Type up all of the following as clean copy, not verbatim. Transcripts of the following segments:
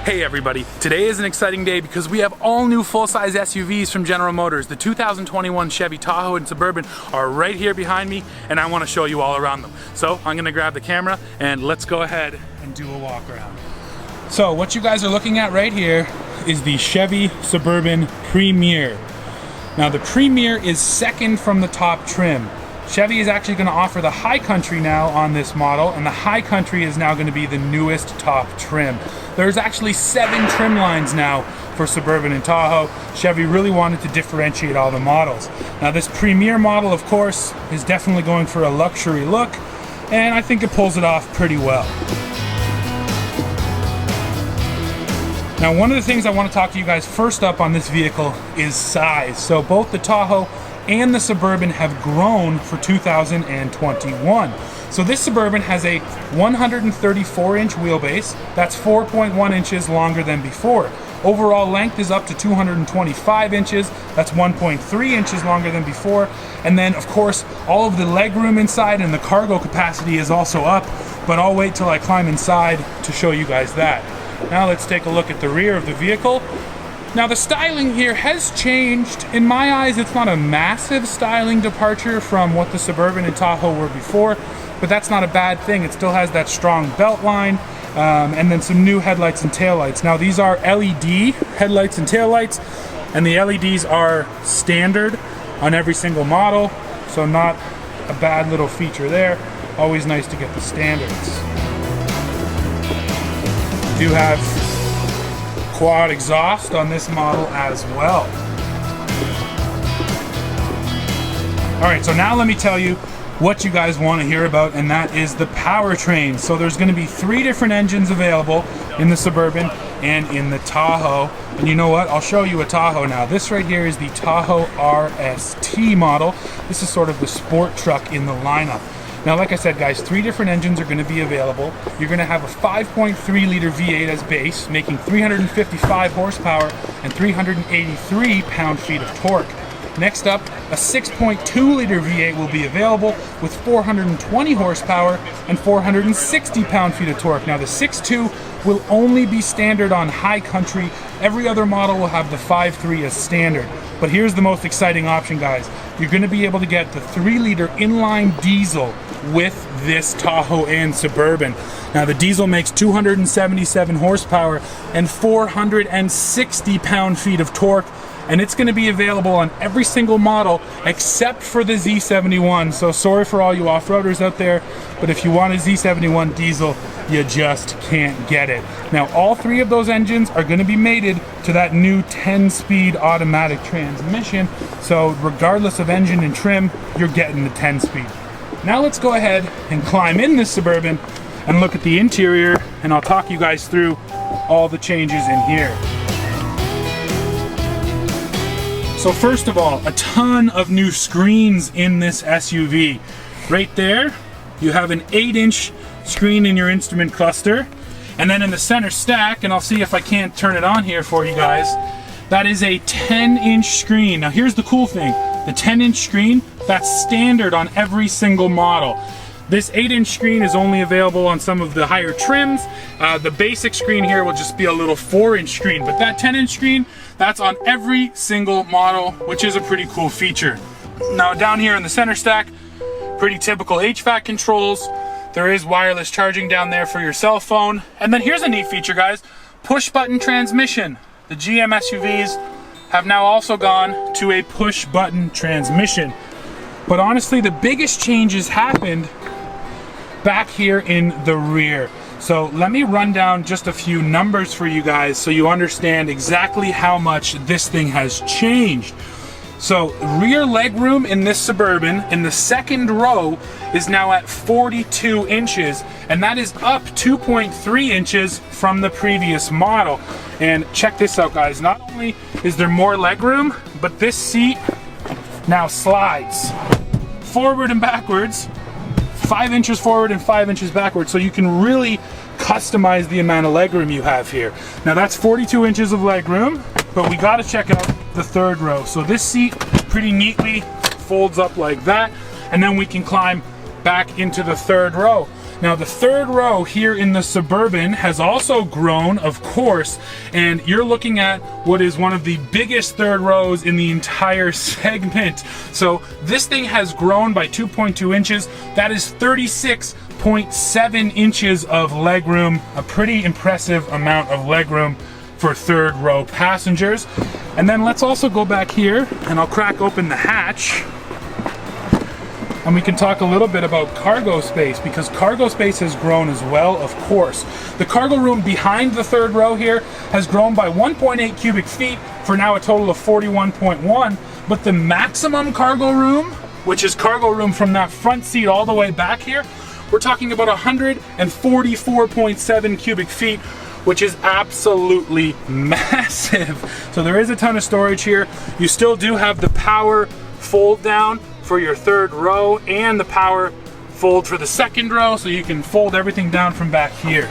Hey everybody, today is an exciting day because we have all new full-size SUVs from General Motors. The 2021 Chevy Tahoe and Suburban are right here behind me and I want to show you all around them. So I'm gonna grab the camera and let's go ahead and do a walk around. So what you guys are looking at right here is the Chevy Suburban Premiere. Now the Premiere is second from the top trim. Chevy is actually going to offer the High Country now on this model, and the High Country is now going to be the newest top trim. There's actually 7 trim lines now for Suburban and Tahoe. Chevy really wanted to differentiate all the models. Now this Premiere model, of course, is definitely going for a luxury look, and I think it pulls it off pretty well. Now one of the things I want to talk to you guys first up on this vehicle is size. So both the Tahoe and the Suburban have grown for 2021. So this Suburban has a 134-inch wheelbase. That's 4.1 inches longer than before. Overall length is up to 225 inches. That's 1.3 inches longer than before. And then, of course, all of the legroom inside and the cargo capacity is also up, but I'll wait till I climb inside to show you guys that. Now let's take a look at the rear of the vehicle. Now the styling here has changed. In my eyes, it's not a massive styling departure from what the Suburban and Tahoe were before, but that's not a bad thing. It still has that strong belt line, and then some new headlights and taillights. Now these are LED headlights and taillights, and the LEDs are standard on every single model, so not a bad little feature there. Always nice to get the standards. Do have quad exhaust on this model as well. All right, so now let me tell you what you guys want to hear about, and that is the powertrain. So there's going to be 3 different engines available in the Suburban and in the Tahoe. And you know what? I'll show you a Tahoe now. This right here is the Tahoe RST model. This is sort of the sport truck in the lineup. Now, like I said, guys, 3 different engines are going to be available. You're going to have a 5.3 liter V8 as base, making 355 horsepower and 383 pound-feet of torque. Next up, a 6.2 liter V8 will be available with 420 horsepower and 460 pound-feet of torque. Now, the 6.2 will only be standard on High Country. Every other model will have the 5.3 as standard. But here's the most exciting option, guys. You're going to be able to get the 3-liter inline diesel with this Tahoe and Suburban. Now the diesel makes 277 horsepower and 460 pound-feet of torque, and it's going to be available on every single model except for the Z71. So sorry for all you off-roaders out there, but if you want a Z71 diesel, you just can't get it. Now all 3 of those engines are going to be mated to that new 10-speed automatic transmission, so regardless of engine and trim, you're getting the 10-speed. Now let's go ahead and climb in this Suburban and look at the interior, and I'll talk you guys through all the changes in here. So first of all, a ton of new screens in this SUV. Right there, you have an 8-inch screen in your instrument cluster. And then in the center stack, and I'll see if I can't turn it on here for you guys, that is a 10-inch screen. Now here's the cool thing. The 10-inch screen, that's standard on every single model. This 8-inch screen is only available on some of the higher trims. The basic screen here will just be a little 4-inch screen, but that 10-inch screen, that's on every single model, which is a pretty cool feature. Now down here in the center stack, pretty typical HVAC controls. There is wireless charging down there for your cell phone. And then here's a neat feature, guys. Push button transmission. The GM SUVs have now also gone to a push button transmission. But honestly, the biggest changes happened back here in the rear. So let me run down just a few numbers for you guys so you understand exactly how much this thing has changed. So rear legroom in this Suburban in the second row is now at 42 inches, and that is up 2.3 inches from the previous model. And check this out, guys. Not only is there more legroom, but this seat now slides forward and backwards, 5 inches forward and 5 inches backwards, so you can really customize the amount of legroom you have here. Now that's 42 inches of legroom, but we got to check out the third row. So this seat pretty neatly folds up like that, and then we can climb back into the third row. Now the third row here in the Suburban has also grown, of course, and you're looking at what is one of the biggest third rows in the entire segment. So this thing has grown by 2.2 inches. That is 36.7 inches of legroom, a pretty impressive amount of legroom for third row passengers. And then let's also go back here and I'll crack open the hatch. And we can talk a little bit about cargo space, because cargo space has grown as well, of course. The cargo room behind the third row here has grown by 1.8 cubic feet for now a total of 41.1. But the maximum cargo room, which is cargo room from that front seat all the way back here, we're talking about 144.7 cubic feet, which is absolutely massive. So there is a ton of storage here. You still do have the power fold down for your third row and the power fold for the second row, so you can fold everything down from back here.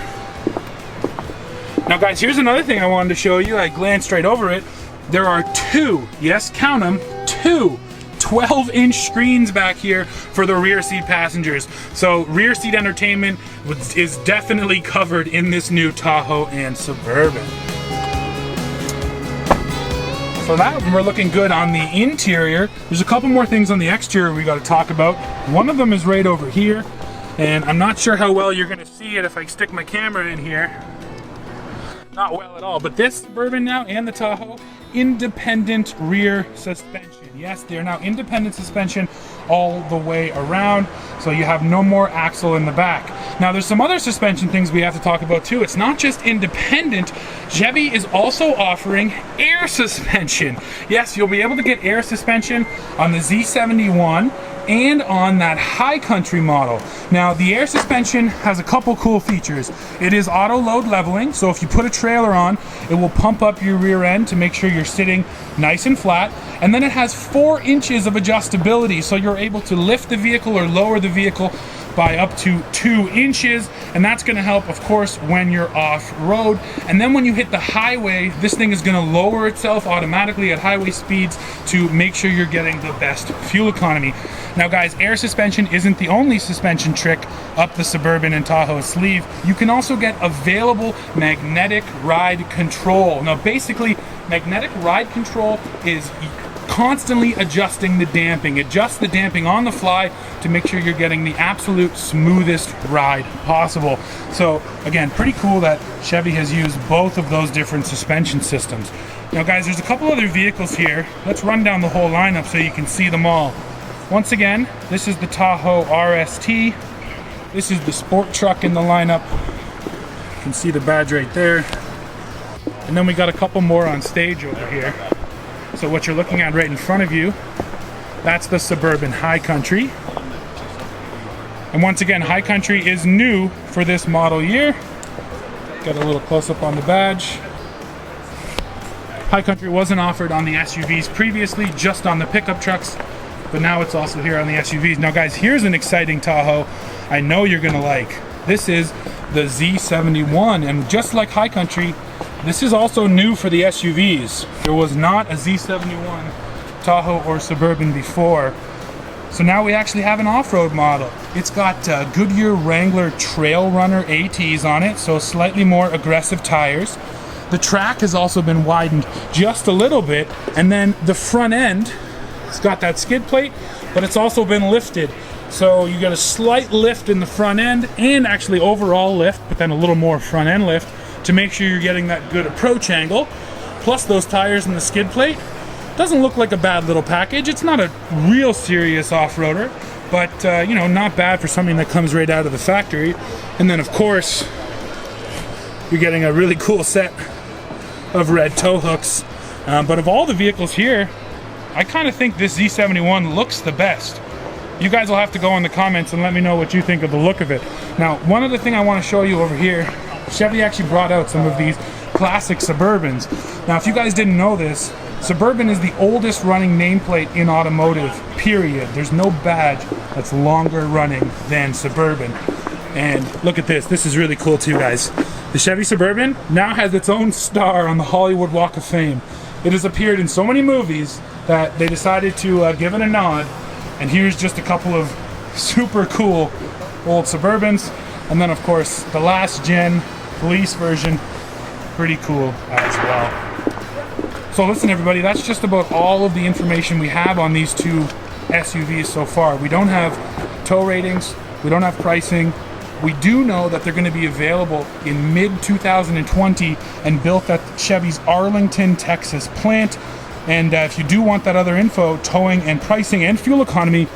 Now guys, here's another thing I wanted to show you. I glanced right over it. There are two, yes, count them, two 12-inch screens back here for the rear seat passengers. So rear seat entertainment is definitely covered in this new Tahoe and Suburban. So that we're looking good on the interior. There's a couple more things on the exterior we got to talk about. One of them is right over here, and I'm not sure how well you're going to see it if I stick my camera in here. Not well at all, but this Suburban now and the Tahoe, independent rear suspension. Yes, they're now independent suspension all the way around, so you have no more axle in the back. Now there's some other suspension things we have to talk about too. It's not just independent. Chevy is also offering air suspension. Yes, you'll be able to get air suspension on the Z71 and on that High Country model. Now the air suspension has a couple cool features. It is auto load leveling, so if you put a trailer on, it will pump up your rear end to make sure you're sitting nice and flat. And then it has 4 inches of adjustability, so you're able to lift the vehicle or lower the vehicle by up to 2 inches, and that's going to help, of course, when you're off-road. And then when you hit the highway, this thing is going to lower itself automatically at highway speeds to make sure you're getting the best fuel economy. Now guys, air suspension isn't the only suspension trick up the Suburban and Tahoe sleeve. You can also get available magnetic ride control. Now basically, magnetic ride control is constantly adjusting the damping. Adjust the damping on the fly to make sure you're getting the absolute smoothest ride possible. So again, pretty cool that Chevy has used both of those different suspension systems. Now guys, there's a couple other vehicles here. Let's run down the whole lineup so you can see them all. Once again, this is the Tahoe RST. This is the sport truck in the lineup. You can see the badge right there. And then we got a couple more on stage over here. So what you're looking at right in front of you, that's the Suburban High Country. And once again, High Country is new for this model year. Got a little close-up on the badge. High Country wasn't offered on the SUVs previously, just on the pickup trucks, but now it's also here on the SUVs. Now guys, here's an exciting Tahoe I know you're gonna like. This is the Z71, and just like High Country, this is also new for the SUVs. There was not a Z71 Tahoe or Suburban before. So now we actually have an off-road model. It's got Goodyear Wrangler Trail Runner ATs on it, so slightly more aggressive tires. The track has also been widened just a little bit, and then the front end, it's got that skid plate, but it's also been lifted. So you get a slight lift in the front end, and actually overall lift, but then a little more front end lift, to make sure you're getting that good approach angle. Plus those tires and the skid plate. Doesn't look like a bad little package. It's not a real serious off-roader, but you know, not bad for something that comes right out of the factory. And then of course, you're getting a really cool set of red tow hooks. But of all the vehicles here, I kind of think this Z71 looks the best. You guys will have to go in the comments and let me know what you think of the look of it. Now, one other thing I want to show you over here, Chevy actually brought out some of these classic Suburbans. Now, if you guys didn't know this, Suburban is the oldest running nameplate in automotive, period. There's no badge that's longer running than Suburban. And look at this. This is really cool too, guys. The Chevy Suburban now has its own star on the Hollywood Walk of Fame. It has appeared in so many movies that they decided to give it a nod. And here's just a couple of super cool old Suburbans. And then of course the last gen police version, pretty cool as well. So listen everybody, that's just about all of the information we have on these two SUVs so far. We don't have tow ratings, we don't have pricing. We do know that they're going to be available in mid-2020 and built at Chevy's Arlington, Texas plant. And if you do want that other info, towing and pricing and fuel economy,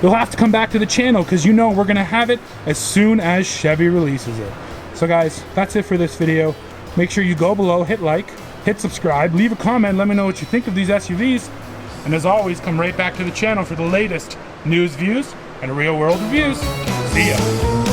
you'll have to come back to the channel because you know we're going to have it as soon as Chevy releases it. So guys, that's it for this video. Make sure you go below, hit like, hit subscribe, leave a comment, let me know what you think of these SUVs. And as always, come right back to the channel for the latest news, views, and real world reviews. See ya.